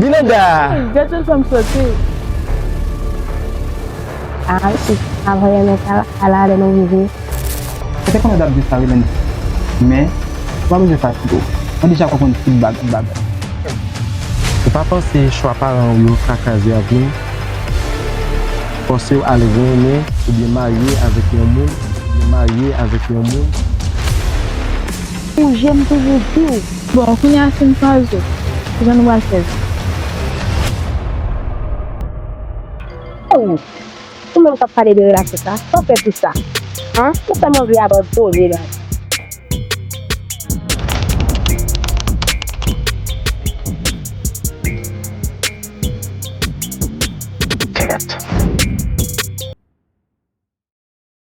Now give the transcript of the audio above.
Binanda! Gato som sorti. Si travailler avec elle a non vivre. Você quando dá de sair lá, mais vamos de fato. On déjà com un feedback bag. Ou pa panse chwa paran ou yo frakaze avin, panse ou ale rene, ou bien mariye avek yon moun, ou bien mariye avek yon moun. Ou j'aime toujours dire. Bon, kwenye asen fazo. Kwenye nou wachez. Oh, tu même pas parler de relation ça. Pas fait tout ça. Hein? Tout ça m'a vu abandonner là.